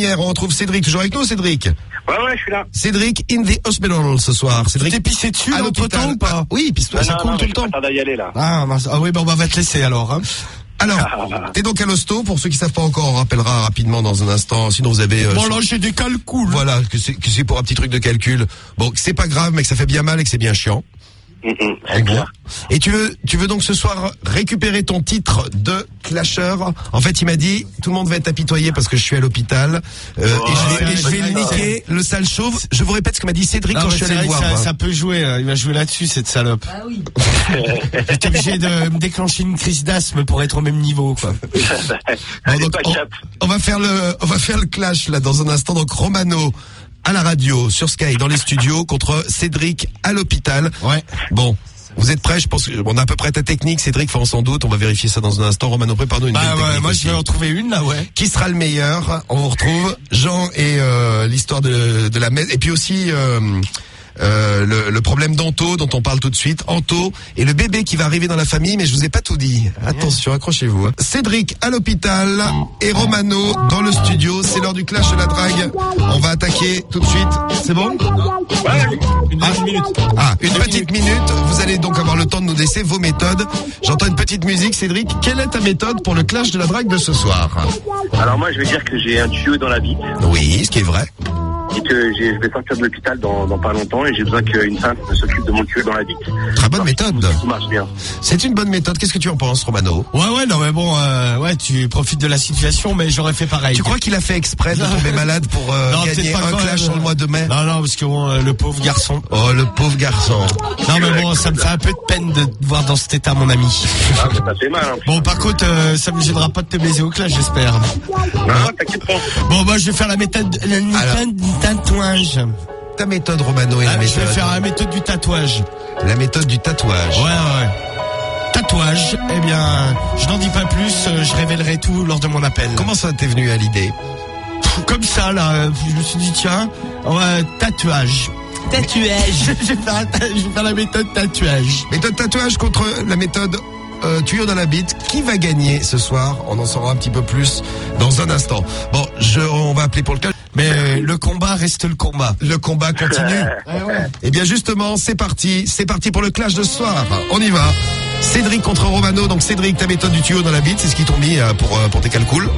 première, on retrouve Cédric, toujours avec nous, Cédric. Ouais, je suis là. Cédric in the hospital ce soir. Cédric, t'es pissé dessus à l'entretemps ou pas? Oui, pisse-toi, ça coule tout le temps. Je vais y aller là. Ah oui, on va te laisser alors. Hein. Alors, t'es donc à l'hosto, pour ceux qui savent pas encore, on rappellera rapidement dans un instant, sinon vous avez... bon là, j'ai des calculs. Voilà, que c'est pour un petit truc de calcul. Bon, que c'est pas grave, mais que ça fait bien mal et que c'est bien chiant. En gros. Et tu veux donc ce soir récupérer ton titre de clasheur. En fait, il m'a dit, tout le monde va être apitoyé parce que je suis à l'hôpital. Et je vais le niquer, le sale chauve. Je vous répète ce que m'a dit Cédric quand je suis allé le voir. Ça peut jouer, il va jouer là-dessus, cette salope. Ah oui. J'étais obligé de me déclencher une crise d'asthme pour être au même niveau, quoi. Bon, donc, on va faire le clash, là, dans un instant. Donc, Romano à la radio, sur Sky, dans les studios, contre Cédric à l'hôpital. Ouais. Bon. Vous êtes prêts? Je pense qu'on a à peu près ta technique. Cédric fait sans doute. On va vérifier ça dans un instant. Romano, prépare-nous une technique. Moi, je vais en trouver une, là, ouais. Qui sera le meilleur? On vous retrouve. Jean et, l'histoire de la messe. Et puis aussi, le problème d'Anto dont on parle tout de suite, Anto et le bébé qui va arriver dans la famille, mais je vous ai pas tout dit. Attention, accrochez-vous. Cédric à l'hôpital et Romano dans le studio. C'est l'heure du clash de la drague. On va attaquer tout de suite. C'est bon? Une minute. Une petite minute. Vous allez donc avoir le temps de nous laisser vos méthodes. J'entends une petite musique. Cédric, quelle est ta méthode pour le clash de la drague de ce soir? Alors moi, je vais dire que j'ai un tuyau dans la bite. Oui, ce qui est vrai. Et que je vais sortir de l'hôpital dans pas longtemps et j'ai besoin qu'une femme s'occupe de mon tuyau dans la bite. Très bonne méthode. Ça marche bien. C'est une bonne méthode. Qu'est-ce que tu en penses, Romano? Ouais, non mais bon, tu profites de la situation, mais j'aurais fait pareil. Tu crois qu'il a fait exprès de tomber malade pour gagner un clash sur le mois de mai? Non, parce que bon, le pauvre garçon. Oh, le pauvre garçon. Non mais bon, ça me fait un peu de peine de te voir dans cet état, mon ami. Ah, mais ça fait mal. Hein. Bon, par contre, ça me gênera pas de te baiser au clash, j'espère. Non, t'inquiète pas. Bon, moi, je vais faire la méthode du tatouage. Ta méthode, Romano, et la méthode. Je vais faire la méthode du tatouage. La méthode du tatouage. Ouais. Tatouage, eh bien, je n'en dis pas plus, je révélerai tout lors de mon appel. Comment ça t'es venu à l'idée? Comme ça, là, je me suis dit, tiens, tatouage. Je vais faire la méthode tatouage. Méthode tatouage contre la méthode tuyau dans la bite. Qui va gagner ce soir? On en saura un petit peu plus dans un instant. Bon, on va appeler pour le cas. Mais le combat reste le combat. Le combat continue. Et bien justement, c'est parti pour le clash de ce soir. On y va. Cédric contre Romano. Donc Cédric, ta méthode du tuyau dans la bite, c'est ce qu'ils t'ont mis pour tes calculs.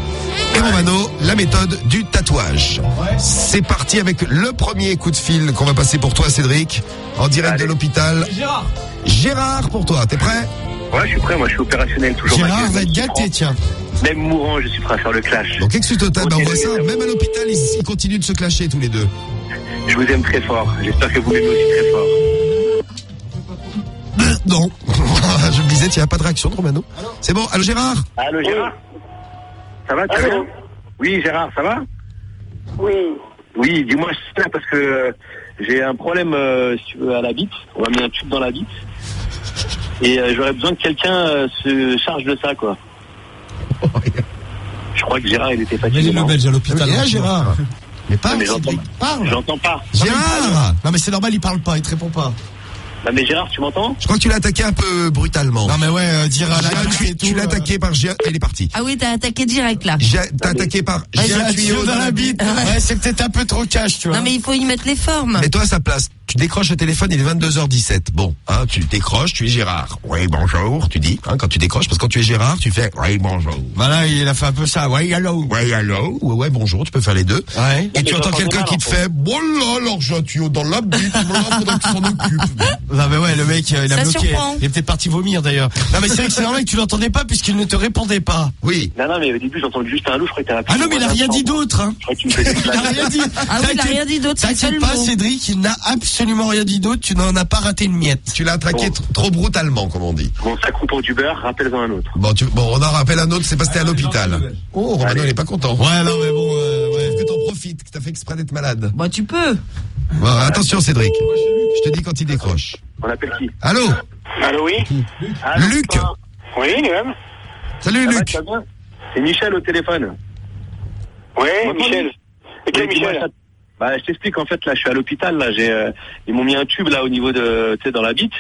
Et Romano, la méthode du tatouage. C'est parti avec le premier coup de fil qu'on va passer pour toi, Cédric, en direct de l'hôpital. Gérard pour toi, t'es prêt? Ouais, je suis prêt, moi je suis opérationnel toujours. Gérard va être gâté, tiens. Même mourant, je suis prêt à faire le clash. Donc excuse total, on voit ça, même à l'hôpital, ils continuent de se clasher tous les deux. Je vous aime très fort, j'espère que vous m'aimez aussi très fort. Non, je me disais, tu n'as pas de réaction de Romano. C'est bon, allô Gérard? Allô Gérard? Ça va, tu vas bien? Oui Gérard, ça va? Oui, dis-moi, c'est là parce que j'ai un problème si tu veux, à la bite, on m'a mis un tube dans la bite. Et j'aurais besoin que quelqu'un se charge de ça, quoi. Je crois que Gérard, il était fatigué. Le belge à l'hôpital. Gérard. Mais parle, mais Cédric, parle. J'entends pas. Gérard! Non mais c'est normal, il parle pas, il te répond pas. Non mais Gérard, tu m'entends? Je crois que tu l'as attaqué un peu brutalement. Non mais ouais, dire à la tu l'as attaqué par Gérard, il est parti. Ah oui, t'as attaqué direct là. T'as attaqué par j'ai un tuyau dans la bite. Ouais, c'est peut-être un peu trop cash, tu vois. Non mais il faut y mettre les formes. Mais toi à sa place, tu décroches le téléphone, il est 22h17. Bon, tu décroches, tu es Gérard. Oui, bonjour, tu dis, quand tu décroches, parce que quand tu es Gérard, tu fais, oui, bonjour. Voilà, il a fait un peu ça, oui, allô. Oui, allô. Ouais, bonjour, tu peux faire les deux. Ouais. Et tu entends quelqu'un qui te fait, bon là, alors j'ai un tuyau dans la bite, voilà, faudrait qu'il s'en occupe. Non mais ouais, le mec, il a ça bloqué. Surprend. Il est peut-être parti vomir d'ailleurs. Non mais c'est vrai que c'est normal que tu l'entendais pas puisqu'il ne te répondait pas. Oui. Non, mais au début, j'entends juste un loup, je crois que t'as... Ah non mais il a rien dit d'autre, hein. Je crois que tu me fais Il a rien dit. Ah oui, il a rien dit d'autre, c'est le seul T'inquiète pas, mot. Cédric, il n'a absolument rien dit d'autre, tu n'en as pas raté une miette. Tu l'as attaqué trop brutalement, comme on dit. Bon, ça coupe pour du beurre, rappelle-en un autre. Bon, on en rappelle un autre, c'est parce que t'es à l'hôpital. Oh, Romano, il est pas content. Ouais, non mais bon, ouais. Que t'en profites, que t'as fait exprès d'être malade. Bah tu peux. Bon, attention, Cédric. Je te dis quand il décroche. On appelle qui? Allô? Allô, oui? Luc. Oui, lui-même. Salut, Ça va, Luc. tu vas bien? C'est Michel au téléphone. Oui, Michel. Et quel Michel? Bah, je t'explique, en fait, là, je suis à l'hôpital, là, ils m'ont mis un tube, là, au niveau de, tu sais, dans la bite.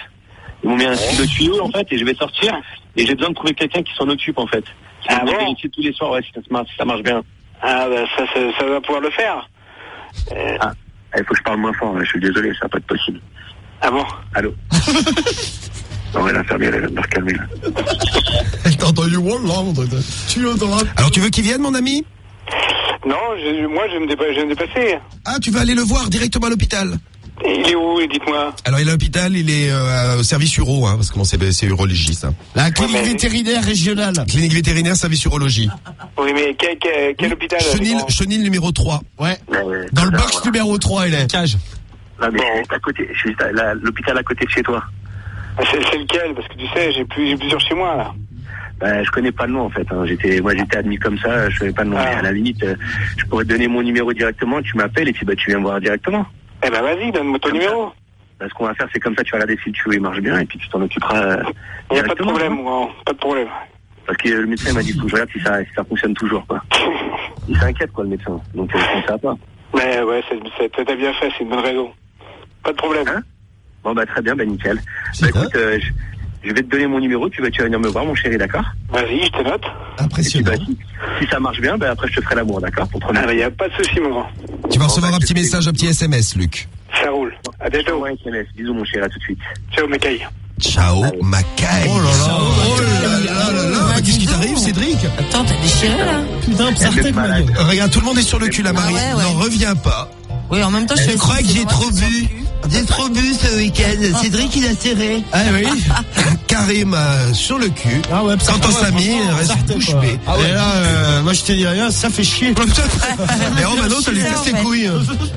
Ils m'ont mis un tube de tuyau, en fait, et je vais sortir, et j'ai besoin de trouver quelqu'un qui s'en occupe, en fait. Qui va vérifier tous les soirs, ouais, si ça marche bien. Ah, bah, ça va pouvoir le faire. Il faut que je parle moins fort, je suis désolé, ça va pas être possible. Ah bon? Allô? Non, mais l'infirmière, elle va me calmer, là. Elle t'a entendu, alors tu veux qu'il vienne, mon ami? Non, moi, je vais me dépasser. Ah, tu veux aller le voir directement à l'hôpital? Il est où, dites-moi? Alors, il est à l'hôpital, il est au service uro, hein, parce que c'est urologie, ça. La clinique vétérinaire régionale. Clinique vétérinaire, service urologie. Oui, mais quel hôpital? Chenil numéro 3. Ouais. Ouais, Dans le box numéro 3, il est. Cage. Non, mais à côté, je suis l'hôpital à côté de chez toi. C'est lequel? Parce que tu sais, j'ai plusieurs chez moi, là. Bah, je connais pas le nom, en fait, hein. J'étais admis comme ça, je connais pas le nom. Mais à la limite, je pourrais te donner mon numéro directement, tu m'appelles et puis, tu viens me voir directement. Eh ben, vas-y, donne-moi ton numéro. Bah, ce qu'on va faire, c'est comme ça, tu vas regarder si le tuyau, il marche bien et puis tu t'en occuperas. Il n'y a pas de problème, moi. Pas de problème. Parce que le médecin m'a dit, faut que je regarde si ça fonctionne toujours, quoi. Il s'inquiète, quoi, le médecin. Donc, ça va pas. Mais ouais, t'as bien fait, c'est une bonne raison. Pas de problème. Hein? Bon, bah, très bien, nickel. Bah, écoute, je vais te donner mon numéro, tu vas venir me voir, mon chéri, d'accord? Vas-y, je te note. Impressionnant. Puis, si ça marche bien, après, je te ferai l'amour, d'accord? Pour Ah, bah, y a pas de souci, mon grand. Tu vas recevoir un petit message, un petit SMS, Luc. Ça roule. À bientôt. Ouais, SMS. Bisous, mon chéri, à tout de suite. Ciao, Macaille. Ciao, Macaille. Oh là là. Qu'est-ce qui t'arrive, Cédric? Attends, t'as déchiré, là? Putain, Psartek, ma gueule. Regarde, tout le monde est sur le cul, la Marie. ouais. N'en reviens pas. Oui, en même temps, Je crois que j'ai trop bu. J'ai trop bu ce week-end. Cédric, il a serré. Ah oui. Karim sur le cul. Ah ouais, Quand on s'amie, reste bouche bée. Ah ouais. Et là, moi je te dis rien, ça fait chier. Mais Romano, ça lui casse les couilles.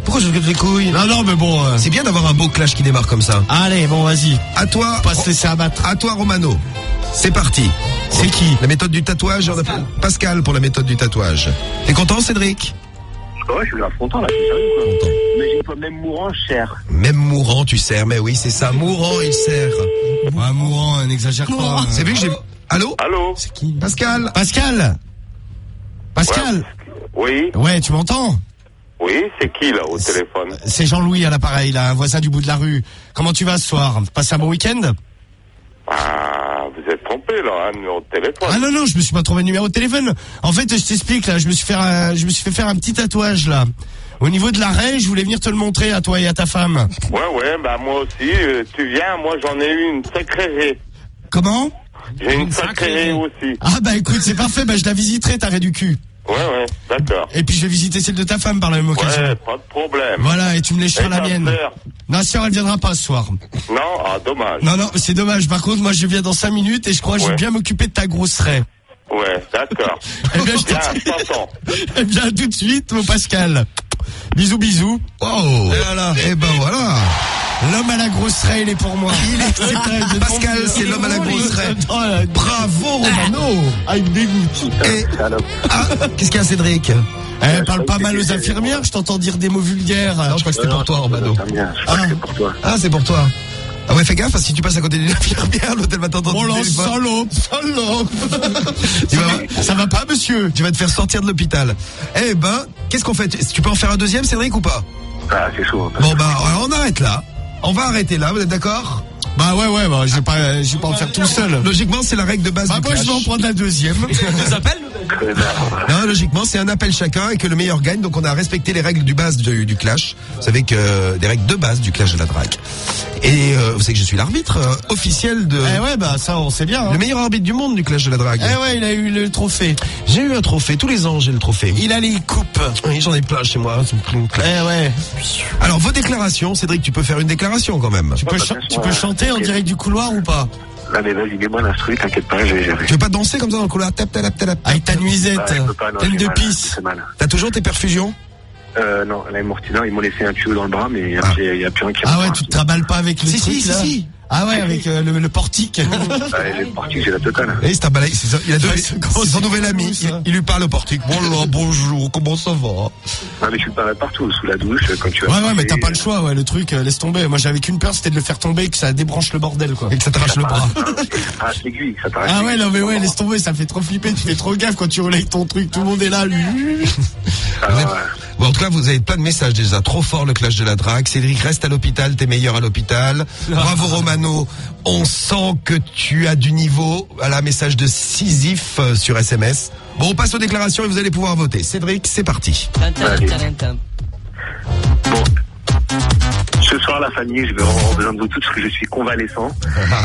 Pourquoi je casse les couilles? Non, mais bon. C'est bien d'avoir un beau clash qui démarre comme ça. Allez, bon, vas-y. À toi. Pas se laisser abattre. À toi, Romano. C'est parti. C'est qui? La méthode du tatouage. On appelle Pascal pour la méthode du tatouage. T'es content, Cédric? Ouais, je suis grave content, là, c'est sérieux, quoi. Content. Imagine-toi, même mourant, je serre. Même mourant, tu serres. Mais oui, c'est ça. Mourant, il serre. Ouais, mourant, n'exagère pas. C'est vu que j'ai... Allô? Allô? C'est qui? Pascal. Pascal? Oui, Ouais, tu m'entends? oui, c'est qui là au téléphone? C'est Jean-Louis à l'appareil, là, un voisin du bout de la rue. Comment tu vas ce soir? Passe un bon week-end? Ah, vous êtes trompé là, un numéro de téléphone. Ah non, je me suis pas trouvé le numéro de téléphone. En fait, je t'explique, là, je me suis fait faire un petit tatouage, là. Au niveau de l'arrêt, je voulais venir te le montrer à toi et à ta femme. Ouais, bah moi aussi, tu viens, moi j'en ai eu une sacrée. Comment? J'ai une sacrée aussi. Ah bah écoute, c'est parfait, bah je la visiterai, ta raie du cul. Ouais, d'accord. Et puis je vais visiter celle de ta femme par la même occasion. Ouais, pas de problème. Voilà, et tu me lécheras Et la ta mienne. sœur? Ma sœur, elle viendra pas ce soir. Non, dommage. Non, c'est dommage. Par contre, moi, je viens dans 5 minutes et je crois que je vais Ouais. bien m'occuper de ta grosse raie. Ouais, d'accord. Eh bien, je Bien, t'attends. t'entends. Eh bien, à tout de suite, mon Pascal. Bisous. Oh. Et ben voilà. L'homme à la grosse raie, il est pour moi. Pascal, c'est l'homme à la grosse raie. Bravo, Romano. Ah, il me dégoûte. Et... qu'est-ce qu'il y a, Cédric? Elle parle pas mal aux infirmières, je t'entends dire des mots vulgaires. Non, je crois que c'était pour toi, Romano. Je crois que c'est pour toi. Ah, c'est pour toi. Ah ouais, fais gaffe, parce que si tu passes à côté d'une infirmière, l'hôtel va t'entendre. Oh là, salope. Ça va pas, monsieur? Tu vas te faire sortir de l'hôpital. Eh ben, qu'est-ce qu'on fait? Tu peux en faire un deuxième, Cédric, ou pas? Ah, c'est chaud. Bon, bah, on arrête là. On va arrêter là, vous êtes d'accord? Bah ouais, bah, je vais pas en faire tout seul. Logiquement, c'est la règle de base Bah du moi, clash. je vais en prendre la deuxième. Tu appels? Non, logiquement, c'est un appel chacun et que le meilleur gagne. Donc, on a respecté les règles du base du clash. Vous savez que des règles de base du clash de la drague. Et vous savez que je suis l'arbitre officiel de. Eh ouais, bah ça, on sait bien. Hein. Le meilleur arbitre du monde du clash de la drague. Eh ouais, il a eu le trophée. J'ai eu un trophée. Tous les ans, j'ai le trophée. Il a les coupes. Oui, j'en ai plein chez moi. Eh ouais. Alors, vos déclarations, Cédric, tu peux faire une déclaration quand même. Tu peux chanter en direct du couloir ou pas? Là, mais vas-y, mets-moi l'instru, t'inquiète pas, je vais gérer. Tu veux pas danser comme ça dans le couloir? Tap. Avec ta nuisette, je peux pas, non, pleine j'ai de mal, pisse. c'est mal. T'as toujours tes perfusions? Non, là, ils m'ont laissé un tuyau dans le bras, mais il y a plus rien qui Ah ouais, rentre. tu te traballes pas avec le truc là? Si. Ah ouais, avec le portique. J'ai le portique, j'ai la totale. Et c'est un balai, c'est ça. Il a c'est son nouvel ami. fou, ça. Il lui parle au portique. Bonjour, comment ça va? Non, mais je suis pas partout, sous la douche, quand tu vas. Ouais, mais t'as pas le choix, ouais, le truc, laisse tomber. Moi, j'avais qu'une peur, c'était de le faire tomber, que ça débranche le bordel, quoi. Et que ça t'arrache le bras. Ça t'arrache l'aiguille, ça t'arrache. Ah ouais, non, mais ouais, laisse tomber, ça fait trop flipper, tu fais trop gaffe quand tu relayes ton truc, tout le monde est là, lui. Bon, en tout cas, vous avez plein de messages déjà. Trop fort le clash de la drague. Cédric, reste à l'hôpital, t'es meilleur à l'hôpital. Bravo Romano. On sent que tu as du niveau. Voilà, message de Sisyphe sur SMS. Bon, on passe aux déclarations et vous allez pouvoir voter. Cédric, c'est parti. Bon. Ce soir, la famille, je vais avoir besoin de vous tous parce que je suis convalescent.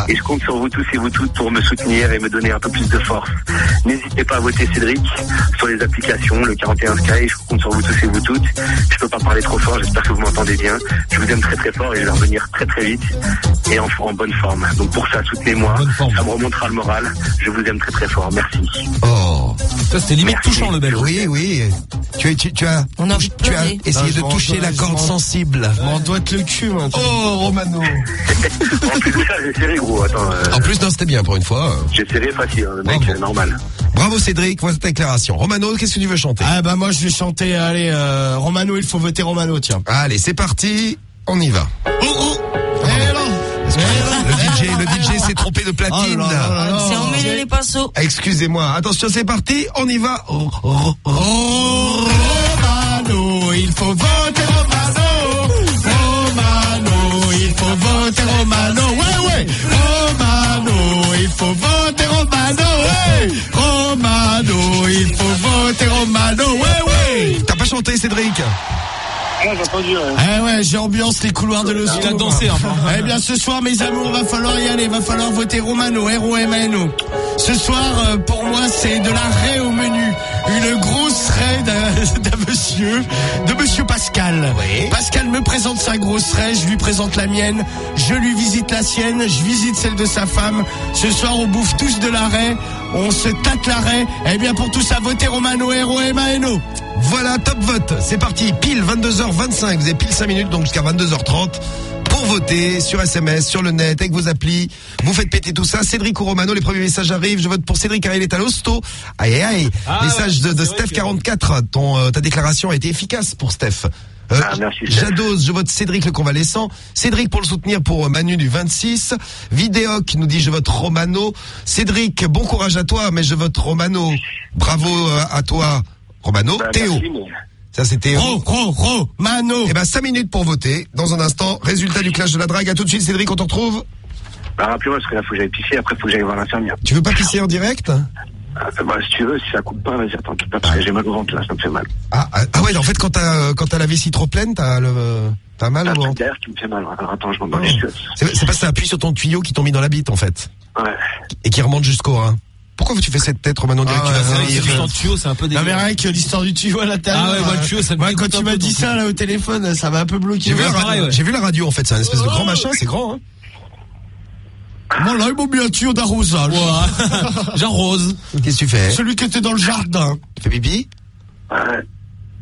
Et je compte sur vous tous et vous toutes pour me soutenir et me donner un peu plus de force. N'hésitez pas à voter Cédric sur les applications, le 41 Sky. Je compte sur vous tous et vous toutes. Je peux pas parler trop fort, j'espère que vous m'entendez bien. Je vous aime très très fort et je vais revenir très très vite et en bonne forme. Donc pour ça, soutenez-moi. Ça me remontera le moral. Je vous aime très très fort. Merci. Oh. Ça, c'était limite touchant, le bel. Oui, oui. Tu as essayé de toucher la corde sensible. On doit te le cul, moi. Oh, Romano. En plus de ça, j'ai serré, gros. Attends. En plus, non, c'était bien pour une fois. J'ai serré facile, le mec, normal. Bravo Cédric, voilà ta déclaration. Romano, qu'est-ce que tu veux chanter? Ah bah moi je vais chanter, allez, Romano, il faut voter Romano, tiens. Allez, c'est parti, on y va. Le DJ s'est trompé de platine. C'est emmêlé les pinceaux. Excusez-moi, attention, c'est parti, on y va. Romano, il faut voter Romano. Romano, il faut voter Romano. Ouais. Romano, il faut voter Romano. Ouais. Romano, il faut voter Romano. Ouais. T'as pas chanté, Cédric? J'ai entendu. Ouais, j'ai ambiance les couloirs de l'Oslo. Il a dansé, enfin. Eh bien, ce soir, mes amours, va falloir y aller, va falloir voter Romano, R-O-M-A-N-O. Ce soir, pour moi, c'est de la raie au menu. Une grosse raie de monsieur Pascal. Oui. Pascal me présente sa grosse raie, je lui présente la mienne, je lui visite la sienne, je visite celle de sa femme. Ce soir, on bouffe tous de la raie, on se tâte la raie. Eh bien, pour tout ça, votez Romano, R-O-M-A-N-O. Voilà, top vote. C'est parti, pile 22h25. Vous avez pile 5 minutes, donc jusqu'à 22h30 pour voter sur SMS, sur le net, avec vos applis. Vous faites péter tout ça. Cédric ou Romano, les premiers messages arrivent. Je vote pour Cédric car il est à l'hosto. Aïe. Message de Steph 44. Ta déclaration a été efficace pour Steph. Merci, Steph. Jados, je vote Cédric le convalescent. Cédric pour le soutenir pour Manu du 26. Vidéoc nous dit je vote Romano. Cédric, bon courage à toi, mais je vote Romano. Bravo à toi, Romano. Théo. Merci, mais... Ça c'était Romano. Eh ben 5 minutes pour voter. Dans un instant, résultat du clash de la drague. À tout de suite, Cédric, on te retrouve. Rappelez-moi parce que là faut que j'aille pisser. Après faut que j'aille voir l'infirmière. Tu veux pas pisser en direct? Si tu veux, si ça coupe pas, vas-y, attends, quitte pas parce que j'ai mal au ventre là, ça me fait mal. Ah ouais, en fait quand t'as la vessie trop pleine, t'as mal au ventre. Derrière qui me fait mal. Alors attends, je m'en bats les cheveux. C'est parce que ça appuie sur ton tuyau qui t'ont mis dans la bite en fait. Ouais. Et qui remonte jusqu'au rein. Pourquoi tu fais cette tête, Romano? Tu vas C'est juste en tuyau, c'est un peu Non mais dégueu. rien que l'histoire du tuyau à la table. Ah ouais, moi le tuyau, ça me Moi, quand dégoûte tu un m'as peu, dit donc. ça là au téléphone, ça m'a un peu bloqué. J'ai vu la radio en fait, c'est un espèce de grand machin, c'est grand hein. Bon là, ils m'ont mis un tuyau d'arrosage. J'arrose. Qu'est-ce que tu fais? Celui qui était dans le jardin. Tu fais pipi? Ouais.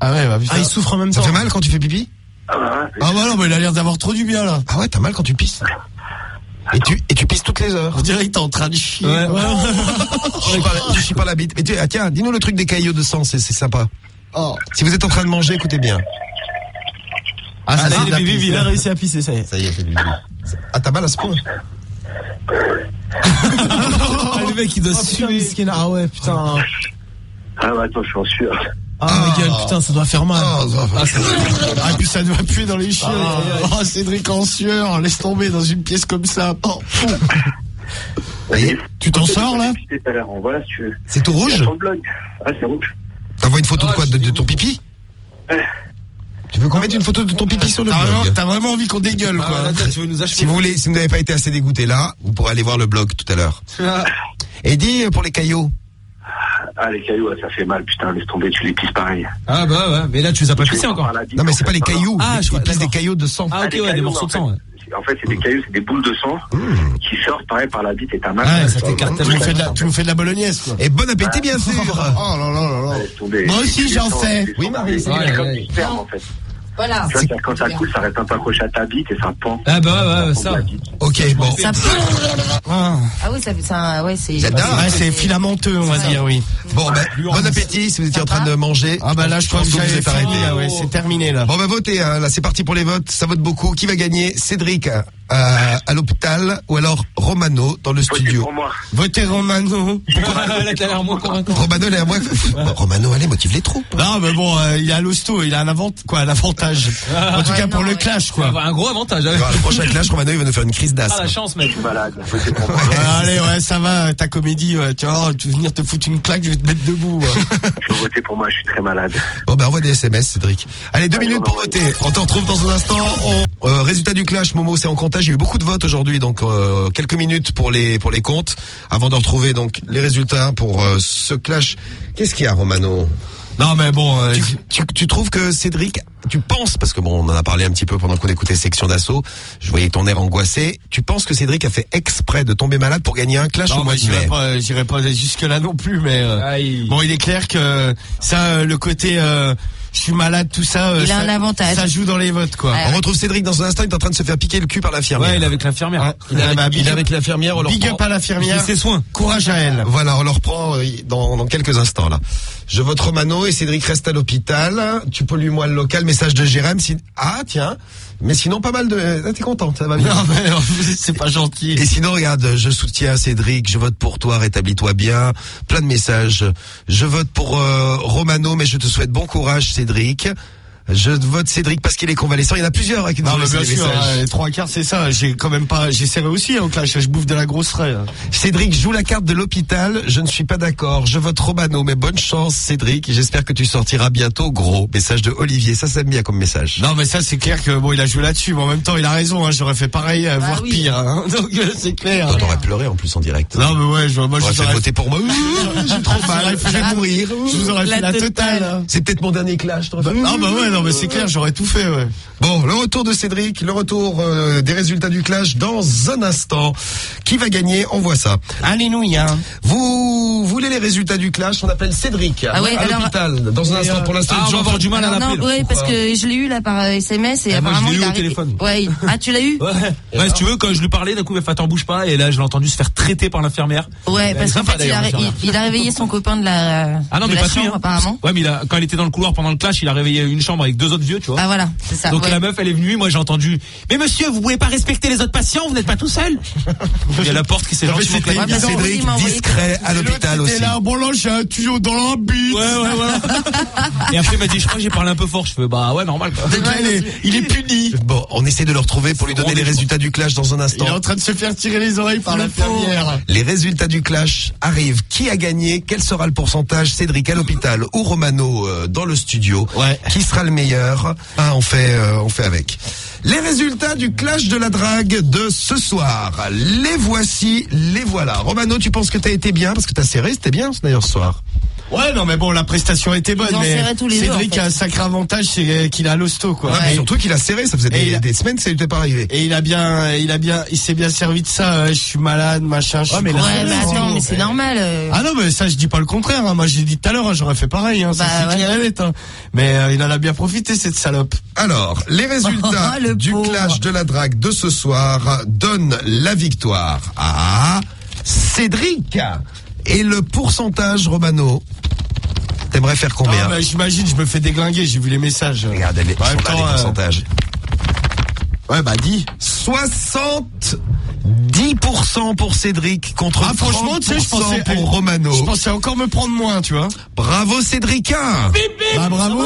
Ah ouais, bah putain. Ah, il souffre en même Ça temps. fait mal quand tu fais pipi? Ah ouais. Ah bah non, mais il a l'air d'avoir trop du bien là. Ah ouais, t'as mal quand tu pisses? Et tu pisses toutes les heures. On dirait que t'es en train de chier. Ouais. Tu chies pas la bite. Mais tiens, dis-nous le truc des caillots de sang, c'est sympa. Oh. Si vous êtes en train de manger, écoutez bien. Ah, ça Allez, c'est les bébés, il a réussi à pisser, ça y est. Ça y est, fait du Ah, t'as mal à ce point? Ah, le mec, il doit suer. Ah ouais, putain. Ah ouais, attends, je suis en sueur. Ah, ma gueule, putain, ça doit faire mal. Ah, et puis ça doit puer dans les chiens. Oh, Cédric en sueur, laisse tomber dans une pièce comme ça. Oh. Tu t'en sors là? On voit là si tu veux. C'est tout rouge? Sur le blog. Ah, c'est rouge. T'envoies une photo de quoi? De ton pipi? Tu veux qu'on mette une photo de ton pipi sur le blog? T'as vraiment envie qu'on dégueule quoi. Tu veux nous acheter? Si vous voulez, si vous n'avez pas été assez dégoûté là, vous pourrez aller voir le blog tout à l'heure. Et dis pour les caillots. Ah, les cailloux, ça fait mal, putain, laisse tomber, tu les pisses pareil. Ah bah ouais, mais là tu les as pas pissés encore. Non mais c'est pas les cailloux, Ah, je ils crois- pissent des d'accord. caillots de sang. Ah ok, ouais, des morceaux de sang, ouais. En fait, c'est des cailloux, c'est des boules de sang qui sortent pareil par la bite et t'as mal. Ouais, ça t'écarte Tu nous fais de la bolognaise quoi. Et bon appétit bien sûr. Oh là là là là. Laisse tomber. Moi aussi, j'en fais. Oui, Marie, c'est C'est comme bien. du sperme, en fait. Voilà. Tu vois, quand ça coule, ça reste un peu accroché à ta bite et ça pend. Ah bah ouais, ça. Ok, bon. Ça peut. Ah Oui, ouais, c'est. J'adore. ouais, c'est filamenteux on va dire oui. Bon, ben, bon appétit si vous étiez en train de manger. Ah bah là je crois que vous j'avais êtes arrêté arrêté. là, ouais, c'est terminé là. Bon, bah votez, hein. Là c'est parti pour les votes. Ça vote beaucoup. Qui va gagner? Cédric à l'hôpital ou alors Romano dans le studio? Pour moi. Votez Romano. Là, t'as l'air moins convaincant. Romano, il est à moi. Romano, allez, motive les troupes. Non, mais bon, il est à l'hosto, il a un avantage. En tout cas, pour le clash, quoi. Un gros avantage. Alors, le prochain clash, Romano, il va nous faire une crise d'asthme. Ah, la chance, mec. Je suis malade. Votez pour moi. Allez, ouais, ça va, ta comédie, tu vas venir te foutre une claque, je vais te mettre debout. Il faut voter pour moi, je suis très malade. Bon, ben, envoie des SMS, Cédric. Allez, 2 minutes pour voter. On te retrouve dans un instant. Résultat du clash, Momo, c'est en comptage. Il y a eu beaucoup de votes aujourd'hui, donc quelques minutes pour les comptes, avant de retrouver donc les résultats pour ce clash. Qu'est-ce qu'il y a, Romano? Non, mais bon, tu trouves que Cédric, tu penses, parce que bon, on en a parlé un petit peu pendant qu'on écoutait Section d'Assaut, je voyais ton air angoissé, tu penses que Cédric a fait exprès de tomber malade pour gagner un clash non, au mois de mai? j'irai pas jusque là non plus, mais bon, il est clair que ça, le côté je suis malade, tout ça, il a un avantage. Ça joue dans les votes, quoi. Ouais. On retrouve Cédric dans un instant, il est en train de se faire piquer le cul par l'infirmière. Ouais, il est avec l'infirmière. Il est avec l'infirmière. Big up à l'infirmière. Ses soins. Courage à elle. Voilà, on le reprend dans quelques instants, là. Je vote Romano et Cédric reste à l'hôpital. Tu pollues moi le local, message de Jérém. Ah, tiens. Mais sinon, pas mal de... Ah, t'es contente, ça va bien. Non, mais c'est pas gentil. Et sinon, regarde, je soutiens Cédric, je vote pour toi, rétablis-toi bien. Plein de messages. Je vote pour Romano, mais je te souhaite bon courage, Cédric. Je vote Cédric parce qu'il est convalescent. Il y en a plusieurs qui nous ont laissé des messages. Les 3/4, c'est ça. J'ai serré aussi au clash. Je bouffe de la grosse raie. Cédric joue la carte de l'hôpital. Je ne suis pas d'accord. Je vote Romano, mais bonne chance, Cédric. J'espère que tu sortiras bientôt, gros. Message de Olivier. Ça bien comme message. Non, mais ça, c'est clair que bon, il a joué là-dessus. Mais en même temps, il a raison. Hein. J'aurais fait pareil, voire oui. pire. Hein. Donc, c'est clair. Toi, t'aurais pleuré en plus en direct. Non, mais ouais, moi, je fait vous aurais voter pour moi. J'ai trop mal. Je vais mourir. Je vous aurais fait la totale. C'est peut-être mon dernier clash. Non, bah ouais, non, mais c'est clair. J'aurais tout fait, ouais. Bon, le retour de Cédric, le retour des résultats du clash dans un instant. Qui va gagner? On voit ça. Alléluia. Vous voulez les résultats du clash? On appelle Cédric à l'hôpital. Dans un instant, pour l'instant, on va avoir du mal à l'appeler. Non, ouais, parce que je l'ai eu là par SMS et apparemment moi, je l'ai eu il a au arrêté. téléphone. Ouais. Ah, tu l'as eu? Ouais, si tu veux, quand je lui parlais, d'un coup, il fait attends, bouge pas, et là, je l'ai entendu se faire traiter par l'infirmière. Ouais, parce qu'en fait, il a réveillé son copain de la chambre, hein. apparemment. Ouais, mais quand il était dans le couloir pendant le clash, il a réveillé une chambre avec 2 autres vieux, tu vois. Ah, voilà, c'est ça. Donc ouais. la meuf, elle est venue, moi j'ai entendu mais monsieur, vous pouvez pas respecter les autres patients, vous n'êtes pas tout seul. Il y a la porte qui s'est gentiment claquée. Ouais, parce que Cédric, il m'a envoyé discret à l'hôpital aussi. Là, bon là, j'ai un tuyau dans la bite. Ouais, voilà. Et après il m'a dit je crois que j'ai parlé un peu fort. Je fais bah ouais, normal quoi. Donc là, il est puni. Bon, on essaie de le retrouver pour lui donner les résultats du clash dans un Il est instant. en train de se faire tirer les oreilles par l'infirmière. Les résultats du clash arrivent. Qui a gagné? Quel sera le pourcentage? Cédric à l'hôpital ou Romano dans le studio? Ouais. Qui sera le meilleur? On fait avec. Les résultats du clash de la drague de ce soir. Les voici, les voilà. Romano, tu penses que t'as été bien? Parce que t'as serré, c'était bien d'ailleurs ce soir. Ouais, non, mais bon, la prestation était bonne, Ils en mais serraient tous les deux, Cédric en fait. a un sacré avantage, c'est qu'il a l'hosto, quoi. Ouais, mais surtout qu'il a serré, ça faisait Et des semaines que ça lui était pas arrivé. Et il s'est bien servi de ça. Je suis malade, machin. Ouais, mais attends, mais c'est normal. Ah non, mais ça, je dis pas le contraire. Hein. Moi, j'ai dit tout à l'heure, hein, j'aurais fait pareil. Hein. Ça, c'est clair et net. Hein. Mais il en a bien profité, cette salope. Alors, les résultats Le du pauvre. clash de la drague de ce soir donnent la victoire à Cédric. Et le pourcentage, Romano, t'aimerais faire combien? Ah, bah, j'imagine, je me fais déglinguer. J'ai vu les messages. Regarde, ils En même sont là, temps, les pourcentages. Ouais, bah, dis. 70% pour Cédric contre franchement, tu sais, je 30% pensais pour Romano. Je pensais encore me prendre moins, tu vois. Bravo Cédricin. Bah, bravo.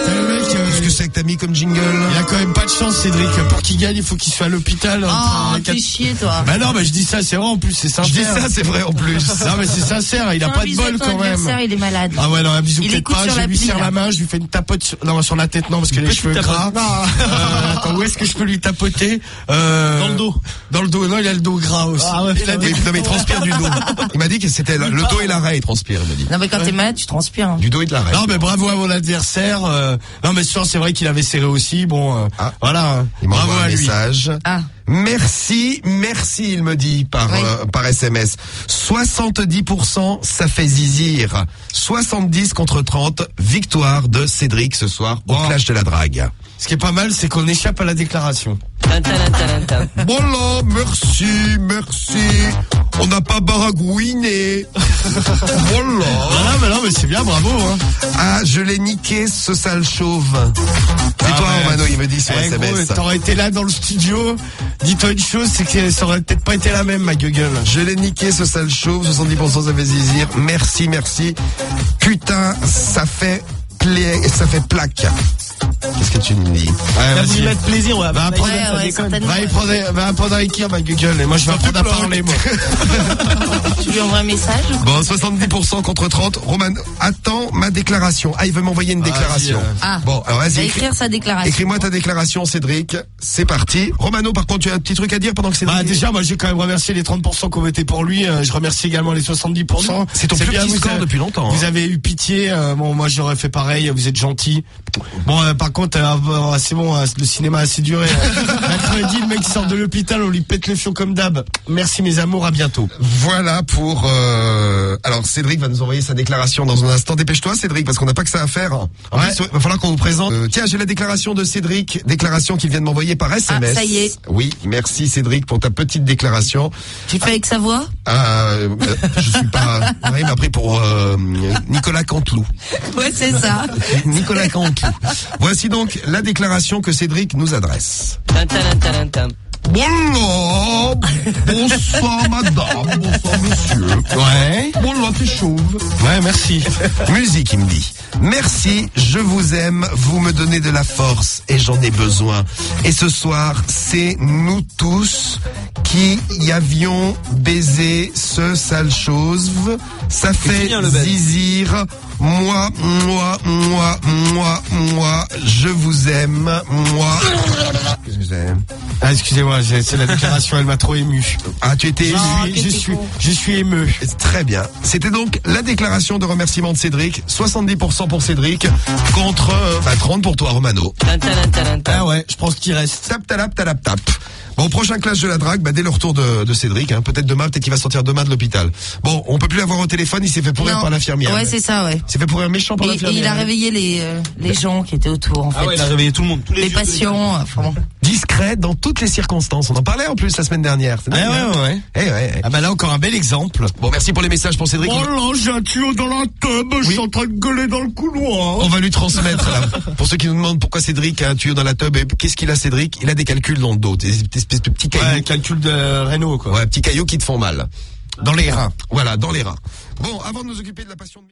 T'as le mec, Qu'est-ce que c'est que t'as mis comme jingle? il a quand même pas de chance, Cédric. Pour qu'il gagne, il faut qu'il soit à l'hôpital. Oh, fais chier, toi. Bah non, mais je dis ça, c'est vrai en plus, c'est Je sincère. dis ça, c'est vrai en plus. Non, mais c'est sincère, il a pas de bol quand même. Il est malade. Ah ouais, non, un bisou Il peut-être écoute pas, sur je lui l'appli, serre là. la main, je lui fais une tapote sur la tête, non, parce que les cheveux gras. Attends, où est-ce que je peux lui tapoter? Dans le dos. Dans le dos, non, il a le dos gras aussi. Ah ouais, Il a des- Non mais il transpire du dos. Il m'a dit que c'était le dos et l'arrêt, il transpire, il m'a dit. Non, mais quand t'es malade, tu transpires. Du dos et de l'arrêt. Non, mais bravo à mon adversaire. Non, mais ce soir, c'est vrai qu'il avait serré aussi. Bon, voilà. Il Bravo m'envoie un à lui. message. Ah. Merci, il me dit par SMS. 70%, ça fait zizir. 70 contre 30, victoire de Cédric ce soir au clash de la drague. Ce qui est pas mal, c'est qu'on échappe à la déclaration. Voilà, merci. On n'a pas baragouiné. Voilà. Ah, mais non, mais c'est bien, bravo. Hein. Ah, je l'ai niqué, ce sale chauve. Ah, C'est toi, Romano, il me dit sur SMS. Gros, t'aurais été là dans le studio. Dis-toi une chose, c'est que ça aurait peut-être pas été la même, ma gueule. Je l'ai niqué, ce sale chauve. 70% ça fait zizir. Merci. Putain, ça fait plaque. Qu'est-ce que tu me dis? Ouais, vas-y, mettre plaisir, ouais. Va apprendre à écrire, ma gueule. Et moi, je vais apprendre à parler, moi. Tu lui envoies un message? Bon, 70% contre 30. Roman, attends ma déclaration. Ah, il veut m'envoyer une déclaration. Bon, alors vas-y. Va écrire sa déclaration. Écris-moi ta déclaration, Cédric. C'est parti. Romano, par contre, tu as un petit truc à dire pendant que Cédric... Déjà, moi, j'ai quand même remercié les 30% qui ont voté pour lui. Je remercie également les 70%. C'est ton plus petit score depuis longtemps. Vous avez eu pitié. Bon, moi, j'aurais fait pareil. Vous êtes gentil. Bon, par contre, c'est bon, le cinéma a assez duré. Mercredi, le mec qui sort de l'hôpital, on lui pète le fion comme d'hab. Merci mes amours, à bientôt. Voilà pour... Alors, Cédric va nous envoyer sa déclaration dans un instant. Dépêche-toi, Cédric, parce qu'on n'a pas que ça à faire. En plus, il va falloir qu'on vous présente... tiens, j'ai la déclaration de Cédric. Déclaration qu'il vient de m'envoyer par SMS. Ah, ça y est. Oui, merci Cédric pour ta petite déclaration. Tu fais avec sa voix? Je suis pas... il m'a pris pour Nicolas Canteloup. Ouais, c'est ça. Nicolas Canteloup. Voici donc la déclaration que Cédric nous adresse. Bonjour, bonsoir madame, bonsoir monsieur. Ouais. Bon là t'es chauve. Ouais, merci. Musique, il me dit. Merci, je vous aime, vous me donnez de la force et j'en ai besoin. Et ce soir, c'est nous tous qui y avions baisé ce sale chose. Ça fait zizir. Moi, je vous aime, moi. Qu'est-ce que c'est? Ah, excusez-moi, c'est la déclaration, elle m'a trop ému. Ah, tu étais ému? Je suis ému. Très bien. C'était donc la déclaration de remerciement de Cédric. 70% pour Cédric contre 30 pour toi, Romano. Ah ouais, je pense qu'il reste. Tap. Bon, prochain clash de la drague, dès le retour de Cédric, peut-être demain, peut-être qu'il va sortir demain de l'hôpital. Bon, on peut plus l'avoir au téléphone, il s'est fait pourrir par l'infirmière. Ouais, c'est ça, ouais. Il s'est fait pourrir méchant par l'infirmière. Et il a réveillé les gens qui étaient autour, en fait. Ah ouais, il a réveillé tout le monde. Tous les patients, enfin bon. Discret dans toutes les circonstances. On en parlait en plus la semaine dernière. Ouais. Ah là, encore un bel exemple. Bon, merci pour les messages pour Cédric. Oh là, j'ai un tuyau dans la tube, je suis en train de gueuler dans le couloir. On va lui transmettre, là. Pour ceux qui nous demandent pourquoi Cédric a un tuyau dans la tube, qu'est-ce qu'il a, Cédric? Il a des calculs dans le dos, des espèces de petits cailloux. Ouais, calcul de Renault, quoi. Ouais, petits cailloux qui te font mal. Dans les reins. Voilà, dans les reins. Bon, avant de nous occuper de la passion de...